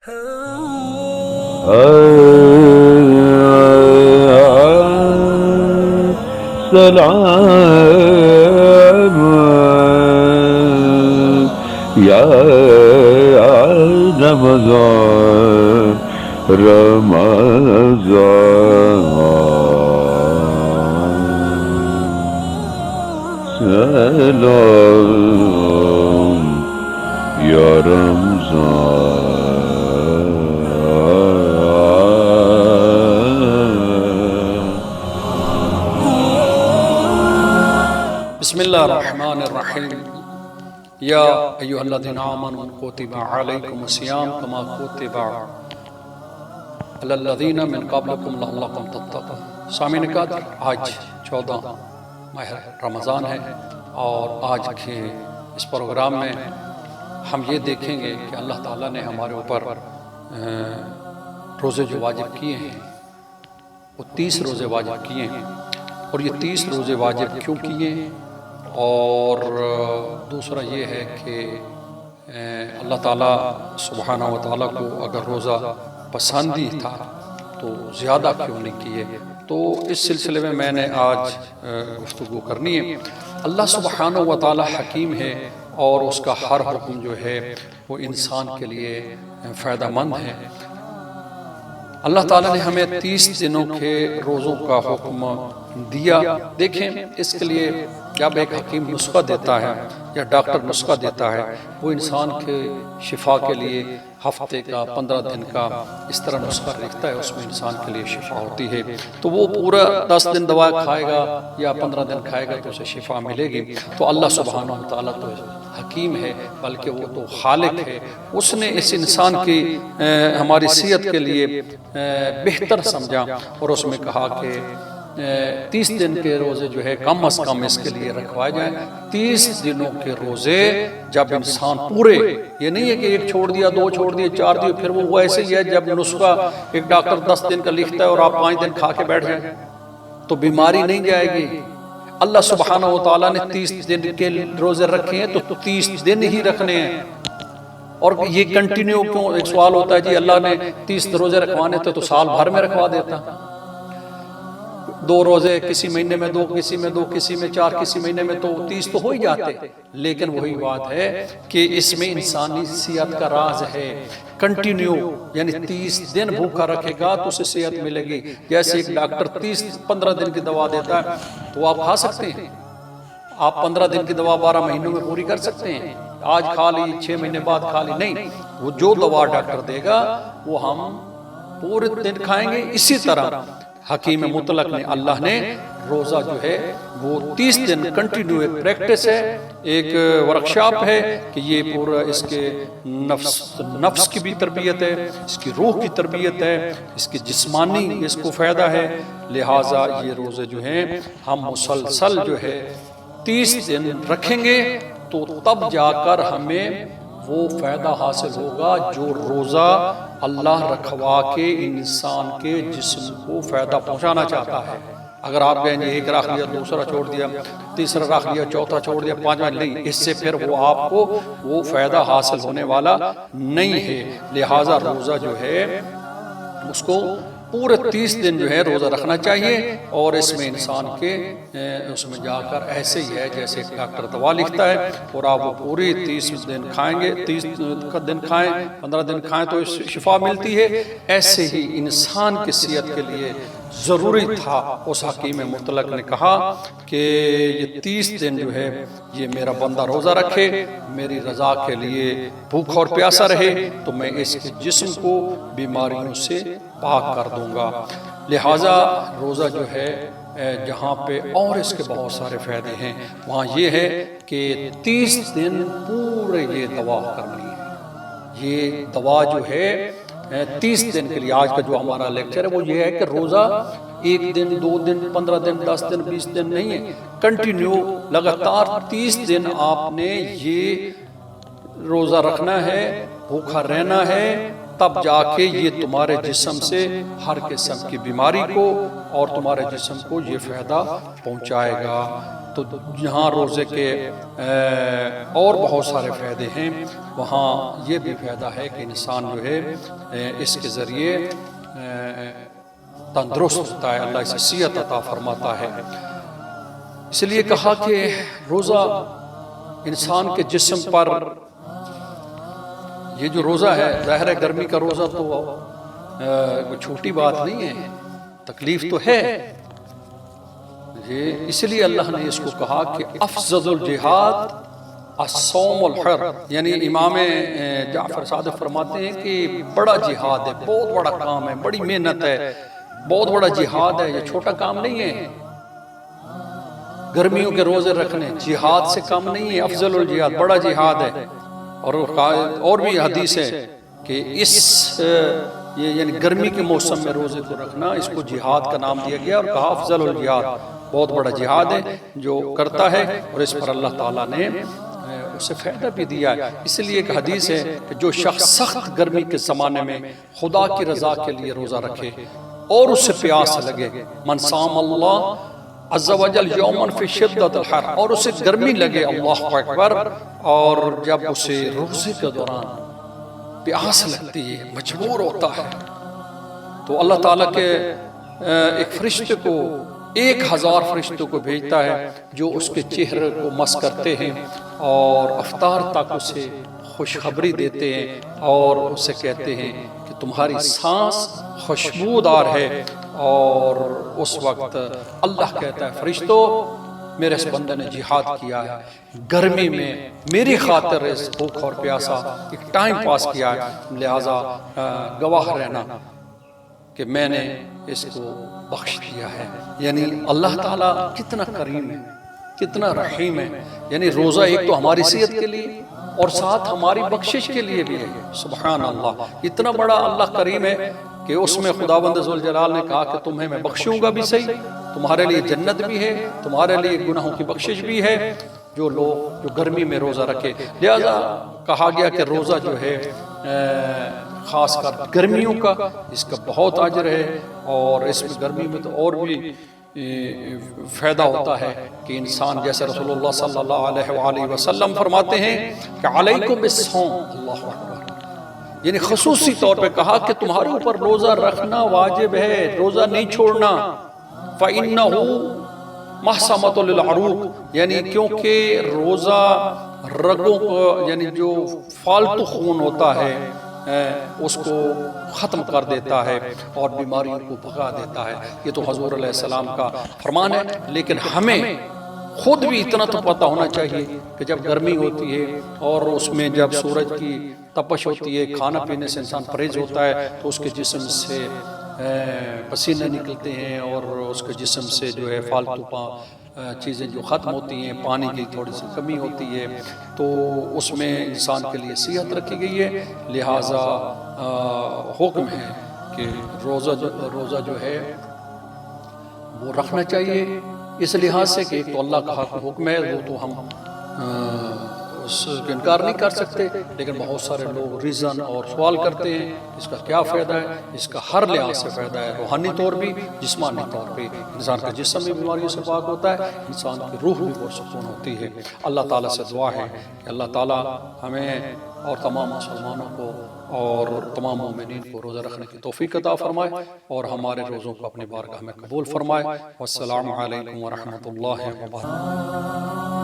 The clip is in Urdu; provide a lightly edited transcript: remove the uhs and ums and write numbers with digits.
سلام یا رمضان سلام یا بسم اللہ الرحمن الرحیم یا ایہا الذین آمنوا کتب علیکم الصیام کما کتب علی الذین من قبلکم لعلکم تتقون۔ سامعین قدر، آج 14 ماہ رمضان ہے اور آج کے اس پروگرام میں ہم یہ دیکھیں گے کہ اللہ تعالیٰ نے ہمارے اوپر روزے جو واجب کیے ہیں وہ 30 روزے واجب کیے ہیں، اور یہ 30 روزے واجب کیوں کیے ہیں، اور دوسرا یہ ہے کہ اللہ تعالیٰ سبحانہ و تعالیٰ کو اگر روزہ پسند ہی تھا تو زیادہ کیوں نہیں کیے۔ تو اس سلسلے میں میں نے آج گفتگو کرنی ہے۔ اللہ سبحانہ و تعالیٰ حکیم ہے اور اس کا ہر حکم جو ہے وہ انسان کے لیے فائدہ مند ہے۔ اللہ تعالیٰ نے ہمیں 30 دنوں کے روزوں کا حکم دیا۔ دیکھیں، اس کے لیے جب ایک حکیم نسخہ دیتا ہے یا ڈاکٹر نسخہ دیتا ہے، وہ انسان کے شفا کے لیے ہفتے کا 15 دن کا اس طرح نسخہ لکھتا ہے، اس میں انسان کے لیے شفا ہوتی ہے۔ تو وہ پورا 10 دن دوا کھائے گا یا 15 دن کھائے گا تو اسے شفا ملے گی۔ تو اللہ سبحانہ و تعالیٰ تو حکیم ہے، بلکہ وہ تو خالق ہے۔ اس نے اس انسان کی ہماری صحت کے لیے بہتر سمجھا اور اس میں کہا کہ 30 دن کے روزے جو ہے کم از کم اس کے لیے رکھوائے جائیں۔ 30 دنوں کے روزے جب انسان پورے، یہ نہیں ہے کہ ایک چھوڑ دیا، 2 چھوڑ دیے، 4 دیے، پھر وہ ایسے ہی ہے جب نسخہ ایک ڈاکٹر 10 دن کا لکھتا ہے اور آپ 5 دن کھا کے بیٹھ جائیں تو بیماری نہیں جائے گی۔ اللہ سبحانہ و تعالیٰ نے 30 دن کے روزے رکھے ہیں تو 30 دن ہی رکھنے ہیں۔ اور یہ کنٹینیو کیوں؟ ایک سوال ہوتا ہے جی اللہ نے 30 روزے رکھوانے تھے تو سال بھر میں رکھوا دیتا، 2 روزے کسی مہینے میں 2، کسی میں 2، کسی میں 4، کسی مہینے میں تو 30 تو ہو ہی جاتے۔ لیکن وہی بات ہے کہ اس میں انسانی صحت کا راز ہے۔ کنٹینیو یعنی 30 دن بھوکا رکھے گا تو اسے صحت ملے گی۔ جیسے ایک ڈاکٹر 15 دن کی دوا دیتا ہے تو آپ کھا سکتے ہیں؟ آپ 15 دن کی دوا 12 مہینوں میں پوری کر سکتے ہیں؟ آج کھا لی 6 مہینے بعد کھا لی؟ نہیں، وہ جو دوا ڈاکٹر دے گا وہ ہم پورے دن کھائیں گے۔ اسی طرح حکیم مطلق نے، اللہ نے روزہ جو ہے وہ 30 دن کنٹینیو ایک پریکٹس ہے، ایک ورکشاپ ہے کہ یہ پورا اس کے نفس کی بھی تربیت ہے، اس کی روح کی تربیت ہے، اس کی جسمانی اس کو فائدہ ہے۔ لہٰذا یہ روزے جو ہیں ہم مسلسل جو ہے 30 دن رکھیں گے تو تب جا کر ہمیں وہ فائدہ حاصل ہوگا جو روزہ اللہ رکھوا کے انسان کے جسم کو فائدہ پہنچانا چاہتا ہے۔ اگر آپ کہیں گے ایک رکھ لیا، دوسرا چھوڑ دیا، تیسرا رکھ لیا، چوتھا چھوڑ دیا، 5واں نہیں، اس سے پھر وہ آپ کو وہ فائدہ حاصل ہونے والا نہیں ہے۔ لہٰذا روزہ جو ہے اس کو پورے 30 دن جو ہے روزہ رکھنا چاہیے، اور اس میں انسان کے اس میں جا کر ایسے ہی ہے جیسے ڈاکٹر دوا لکھتا ہے اور آپ وہ پوری 30 دن کھائیں گے، 30 دن کھائیں، 15 دن کھائیں تو شفا ملتی ہے۔ ایسے ہی انسان کی صحت کے لیے ضروری تھا، اس حکیم مطلق نے کہا کہ یہ 30 دن جو ہے یہ میرا بندہ روزہ رکھے، میری رضا کے لیے بھوکا اور پیاسا رہے تو میں اس کے جسم کو بیماریوں سے پاک کر دوں گا۔ لہٰذا روزہ جو ہے جہاں پہ اور اس کے بہت سارے فائدے ہیں، وہاں یہ ہے کہ 30 دن پورے یہ دوا کرنی ہے۔ یہ دوا جو ہے 30 دن کے لیے، آج کا جو ہمارا لیکچر ہے وہ یہ ہے کہ روزہ 1 دن، 2 دن، 15 دن، 10 دن، 20 دن نہیں ہے، کنٹینیو لگاتار 30 دن آپ نے یہ روزہ رکھنا ہے، بھوکا رہنا ہے، تب جا کے یہ تمہارے جسم سے ہر قسم کی بیماری کو اور تمہارے جسم کو یہ فائدہ پہنچائے گا۔ تو جہاں روزے کے اور بہت سارے فائدے ہیں، وہاں یہ بھی فائدہ ہے کہ انسان جو ہے اس کے ذریعے تندرست ہوتا ہے، اللہ اسے صحت عطا فرماتا ہے۔ اس لیے کہا کہ روزہ انسان کے جسم پر، یہ جو روزہ ہے ظاہر ہے گرمی کا روزہ تو کوئی چھوٹی بات نہیں ہے، تکلیف تو ہے، اس لیے اللہ نے اس کو کہا کہ افضل الجہاد الصوم الحر، یعنی امام جعفر صادق فرماتے ہیں کہ بڑا جہاد ہے، بہت بڑا کام ہے، بڑی محنت ہے، بہت بڑا جہاد ہے، یہ چھوٹا کام نہیں ہے۔ گرمیوں کے روزے رکھنے جہاد سے کم نہیں ہے، افضل الجہاد بڑا جہاد ہے۔ اور بھی حدیث ہے کہ یعنی گرمی کے موسم میں روزے کو رکھنا، اس کو جہاد کا نام دیا گیا اور کہا افضل الجہاد، بہت بڑا جہاد ہے جو کرتا ہے، اور اس پر اللہ تعالیٰ نے اسے فائدہ بھی دیا ہے۔ اس لیے ایک حدیث ہے کہ جو شخص سخت گرمی کے زمانے میں خدا کی رضا کے لیے روزہ رکھے اور اسے پیاس لگے، من صام اللہ عز و جل یومن فی شدت الحر، اور اسے گرمی لگے، اللہ اکبر، اور جب اسے روزے کے دوران پیاس لگتی ہے، مجبور ہوتا ہے، تو اللہ تعالیٰ کے ایک فرشتے کو 1000 فرشتوں کو بھیجتا ہے جو اس کے چہرے کو مس کرتے ہیں اور افطار تک اسے خوشخبری دیتے ہیں اور اسے کہتے ہیں کہ تمہاری سانس خوشبودار ہے، اور اس وقت اللہ کہتا ہے فرشتوں میرے اس بندے نے جہاد کیا ہے، گرمی میں میری خاطر اس بھوک اور پیاسا ایک ٹائم پاس کیا ہے، لہٰذا گواہ رہنا کہ میں نے اس کو بخش دیا ہے۔ یعنی اللہ تعالیٰ کتنا کریم ہے، کتنا رحیم ہے، یعنی روزہ ایک تو ہماری صحت کے لیے اور ساتھ ہماری بخشش کے لیے بھی ہے۔ سبحان اللہ، اتنا بڑا اللہ کریم ہے کہ اس میں خداوند ذوالجلال نے کہا کہ تمہیں میں بخشوں گا بھی صحیح، تمہارے لیے جنت بھی ہے، تمہارے لیے گناہوں کی بخشش بھی ہے، جو لوگ جو گرمی میں روزہ رکھے۔ لہذا کہا گیا کہ روزہ جو ہے خاص کر گرمیوں کا، اس کا بہت اجر ہے، اور اس میں گرمی میں تو اور بھی فائدہ ہوتا ہے کہ انسان، جیسے رسول اللہ صلی اللہ علیہ وآلہ وسلم فرماتے ہیں کہ علیکم بالصوم، اللہ اکبر، یعنی خصوصی طور پہ کہا کہ تمہارے اوپر روزہ رکھنا واجب ہے، روزہ نہیں چھوڑنا، فَإِنَّهُ مَحْسَمَةٌ لِلْعَرُوقِ، یعنی کیونکہ روزہ رگوں کو، یعنی جو فالتو خون ہوتا ہے اس کو ختم کر دیتا ہے اور بیماریوں کو بھگا دیتا ہے۔ یہ تو حضور علیہ السلام کا فرمان ہے، لیکن ہمیں خود بھی اتنا تو پتہ ہونا چاہیے کہ جب گرمی ہوتی ہے اور اس میں جب سورج کی تپش ہوتی ہے، کھانا پینے سے انسان پرہیز ہوتا ہے تو اس کے جسم سے پسینے نکلتے ہیں اور اس کے جسم سے جو ہے فالتو چیزیں جو ختم ہوتی ہیں، پانی کی تھوڑی سی کمی ہوتی ہے، تو اس میں انسان کے لیے صحت رکھی گئی ہے، لہٰذا حکم ہے کہ روزہ جو ہے وہ رکھنا چاہیے، اس لحاظ سے کہ ایک تو اللہ کا حکم ہے، وہ تو ہم اس کا انکار نہیں کر سکتے، لیکن بہت سارے لوگ ریزن اور سوال کرتے ہیں اس کا کیا فائدہ ہے۔ اس کا ہر لحاظ سے فائدہ ہے، روحانی طور بھی، جسمانی طور پہ انسان کا جسم بھی بیماریوں سے پاک ہوتا ہے، انسان کی روح بھی پرسکون ہوتی ہے۔ اللہ تعالیٰ سے دعا ہے کہ اللہ تعالیٰ ہمیں اور تمام مسلمانوں کو اور تمام مومنین کو روزہ رکھنے کی توفیق عطا فرمائے اور ہمارے روزوں کو اپنی بارگاہ میں قبول فرمائے۔ والسلام علیکم ورحمۃ اللہ وبرکاتہ۔